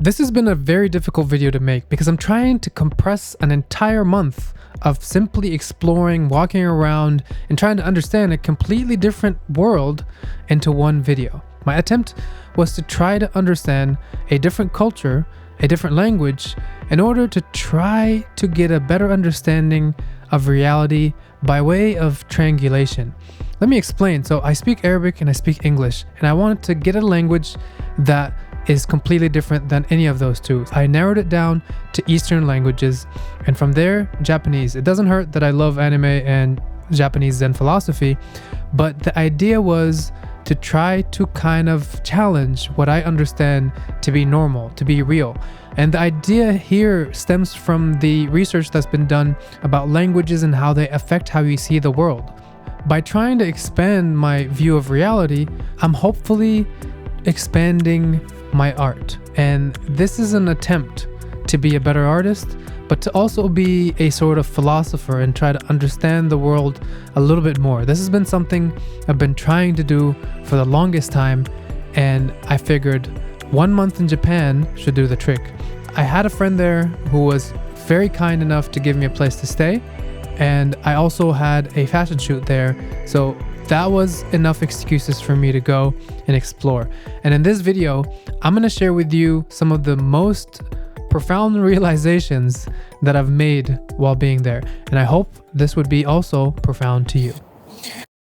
This has been a very difficult video to make because I'm trying to compress an entire month of simply exploring, walking around, and trying to understand a completely different world into one video. My attempt was to try to understand a different culture, a different language, in order to try to get a better understanding of reality by way of triangulation. Let me explain. So I speak Arabic and I speak English, and I wanted to get a language that is completely different than any of those two. I narrowed it down to Eastern languages, and from there, Japanese. It doesn't hurt that I love anime and Japanese Zen philosophy, but the idea was to try to kind of challenge what I understand to be normal, to be real. And the idea here stems from the research that's been done about languages and how they affect how you see the world. By trying to expand my view of reality, I'm hopefully expanding my art. And this is an attempt to be a better artist, but to also be a sort of philosopher and try to understand the world a little bit more. This has been something I've been trying to do for the longest time, and I figured 1 month in Japan should do the trick. I had a friend there who was very kind enough to give me a place to stay, and I also had a fashion shoot there, so that was enough excuses for me to go and explore. And in this video, I'm going to share with you some of the most profound realizations that I've made while being there. And I hope this would be also profound to you.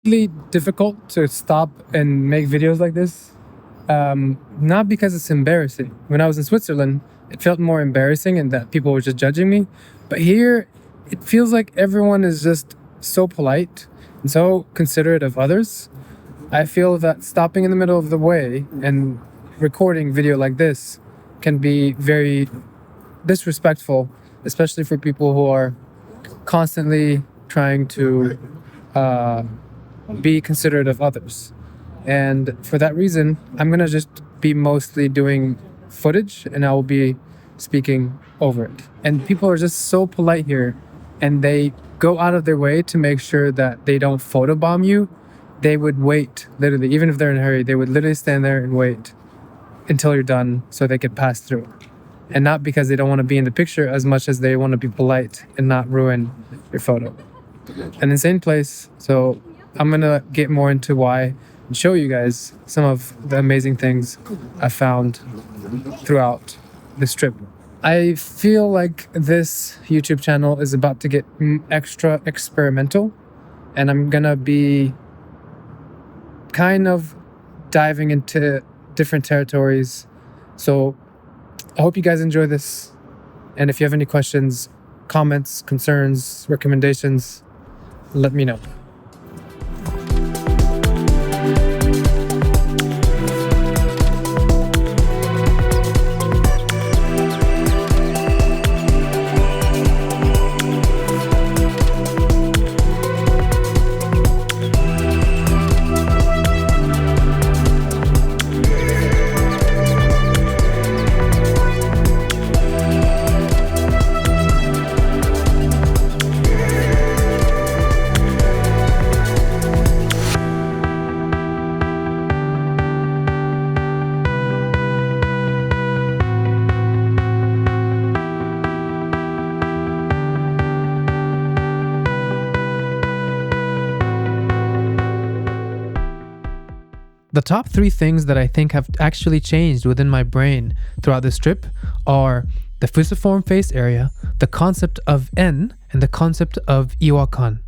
Really difficult to stop and make videos like this. Not because it's embarrassing. When I was in Switzerland, it felt more embarrassing and that people were just judging me. But here, it feels like everyone is just so polite and so considerate of others. I feel that stopping in the middle of the way and recording video like this can be very disrespectful, especially for people who are constantly trying to be considerate of others. And for that reason, I'm gonna just be mostly doing footage and I will be speaking over it. And people are just so polite here, and they go out of their way to make sure that they don't photobomb you. They would wait, literally, even if they're in a hurry, they would literally stand there and wait until you're done so they could pass through. And not because they don't want to be in the picture as much as they want to be polite and not ruin your photo. An insane place. So I'm gonna get more into why and show you guys some of the amazing things I found throughout this trip. I feel like this YouTube channel is about to get extra experimental, and I'm gonna be kind of diving into different territories. So I hope you guys enjoy this, and if you have any questions, comments, concerns, recommendations, let me know. The top 3 things that I think have actually changed within my brain throughout this trip are the fusiform face area, the concept of N, and the concept of Iwakan.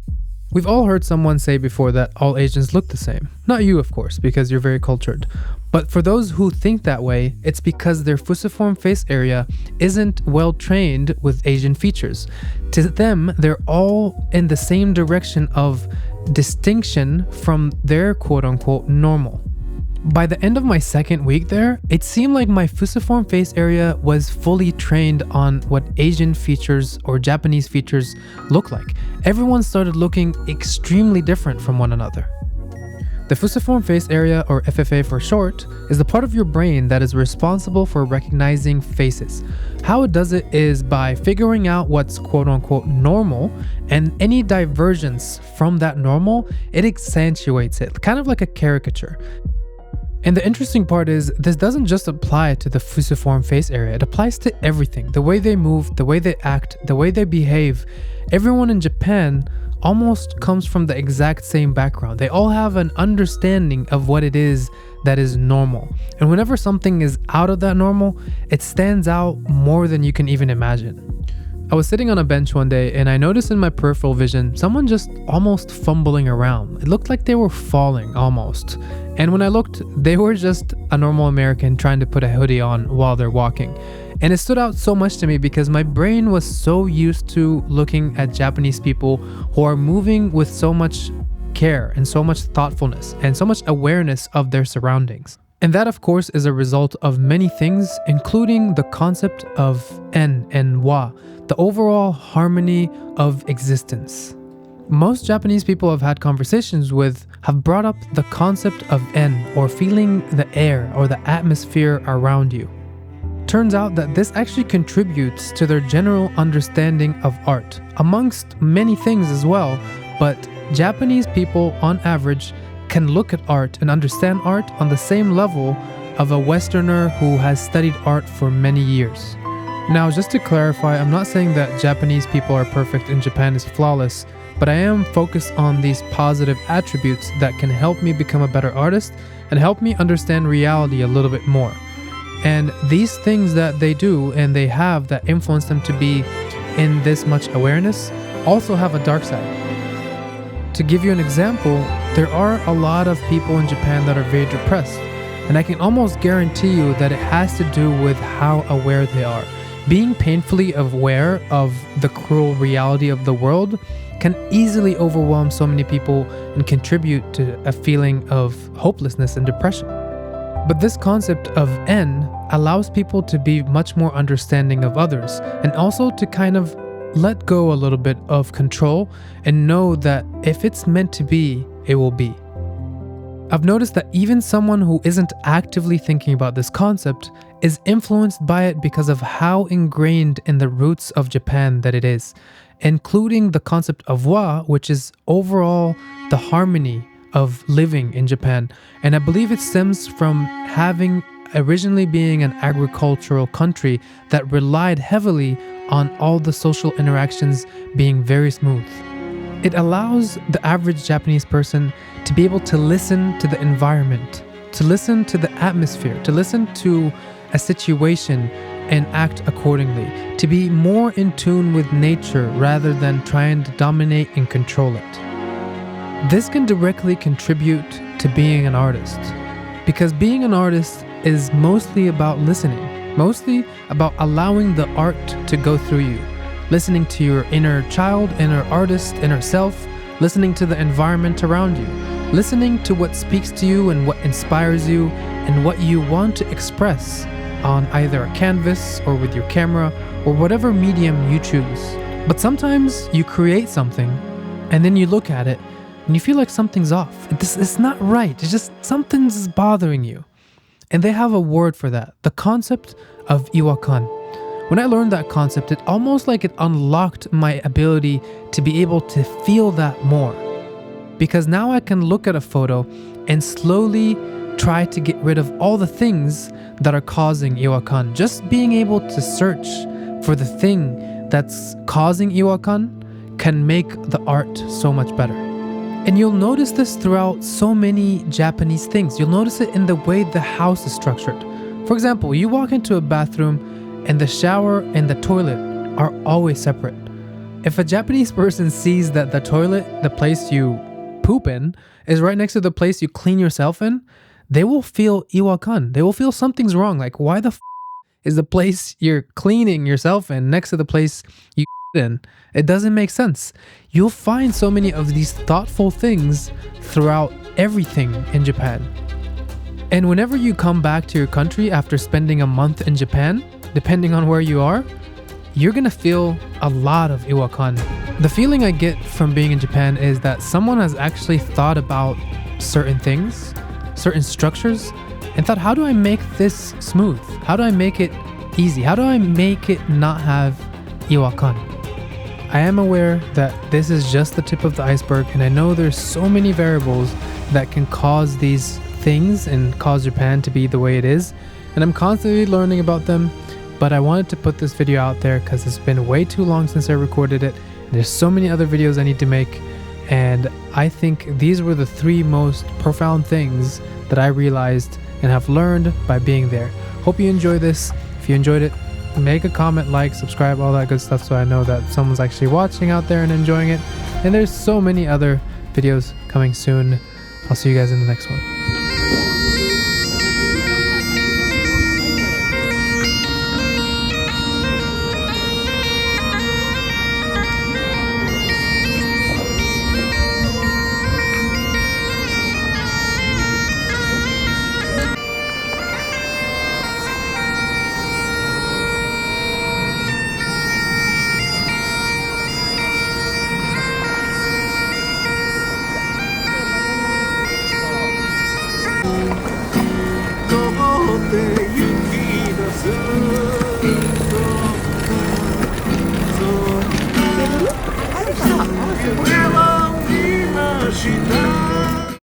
We've all heard someone say before that all Asians look the same. Not you, of course, because you're very cultured. But for those who think that way, it's because their fusiform face area isn't well trained with Asian features. To them, they're all in the same direction of distinction from their quote-unquote normal. By the end of my second week there, it seemed like my fusiform face area was fully trained on what Asian features or Japanese features look like. Everyone started looking extremely different from one another. The fusiform face area, or FFA for short, is the part of your brain that is responsible for recognizing faces. How it does it is by figuring out what's quote-unquote normal, and any divergence from that normal, it accentuates it, kind of like a caricature. And the interesting part is, this doesn't just apply to the fusiform face area, it applies to everything. The way they move, the way they act, the way they behave. Everyone in Japan almost comes from the exact same background. They all have an understanding of what it is that is normal. And whenever something is out of that normal, it stands out more than you can even imagine. I was sitting on a bench one day and I noticed in my peripheral vision someone just almost fumbling around. It looked like they were falling almost. And when I looked, they were just a normal American trying to put a hoodie on while they're walking. And it stood out so much to me because my brain was so used to looking at Japanese people who are moving with so much care and so much thoughtfulness and so much awareness of their surroundings. And that, of course, is a result of many things, including the concept of en and wa, the overall harmony of existence. Most Japanese people I've had conversations with have brought up the concept of en, or feeling the air or the atmosphere around you. Turns out that this actually contributes to their general understanding of art, amongst many things as well, but Japanese people on average can look at art and understand art on the same level of a Westerner who has studied art for many years. Now, just to clarify, I'm not saying that Japanese people are perfect and Japan is flawless, but I am focused on these positive attributes that can help me become a better artist and help me understand reality a little bit more. And these things that they do and they have that influence them to be in this much awareness also have a dark side. To give you an example, there are a lot of people in Japan that are very depressed, and I can almost guarantee you that it has to do with how aware they are. Being painfully aware of the cruel reality of the world can easily overwhelm so many people and contribute to a feeling of hopelessness and depression. But this concept of en allows people to be much more understanding of others, and also to kind of let go a little bit of control and know that if it's meant to be, it will be. I've noticed that even someone who isn't actively thinking about this concept is influenced by it because of how ingrained in the roots of Japan that it is, including the concept of wa, which is overall the harmony of living in Japan. And I believe it stems from having originally being an agricultural country that relied heavily on all the social interactions being very smooth. It allows the average Japanese person to be able to listen to the environment, to listen to the atmosphere, to listen to a situation and act accordingly, to be more in tune with nature rather than trying to dominate and control it. This can directly contribute to being an artist, because being an artist is mostly about listening, mostly about allowing the art to go through you, listening to your inner child, inner artist, inner self, listening to the environment around you, listening to what speaks to you and what inspires you and what you want to express on either a canvas or with your camera or whatever medium you choose. But sometimes you create something and then you look at it and you feel like something's off. It's not right. It's just something's bothering you. And they have a word for that, the concept of Iwakan. When I learned that concept, it almost like it unlocked my ability to be able to feel that more. Because now I can look at a photo and slowly try to get rid of all the things that are causing Iwakan. Just being able to search for the thing that's causing Iwakan can make the art so much better. And you'll notice this throughout so many Japanese things. You'll notice it in the way the house is structured. For example, you walk into a bathroom and the shower and the toilet are always separate. If a Japanese person sees that the toilet, the place you poop in, is right next to the place you clean yourself in, they will feel Iwakan. They will feel something's wrong. Like, why the is the place you're cleaning yourself in next to the place you in? It doesn't make sense. You'll find so many of these thoughtful things throughout everything in Japan. And whenever you come back to your country after spending a month in Japan, depending on where you are, you're gonna feel a lot of Iwakan. The feeling I get from being in Japan is that someone has actually thought about certain things, certain structures, and thought, how do I make this smooth? How do I make it easy? How do I make it not have Iwakan? I am aware that this is just the tip of the iceberg, and I know there's so many variables that can cause these things and cause Japan to be the way it is, and I'm constantly learning about them. But I wanted to put this video out there because it's been way too long since I recorded it. There's so many other videos I need to make, and I think these were the 3 most profound things that I realized and have learned by being there. Hope you enjoy this. If you enjoyed it, make a comment, like, subscribe, all that good stuff, so I know that someone's actually watching out there and enjoying it. And there's so many other videos coming soon. I'll see you guys in the next one. Go, 雪出す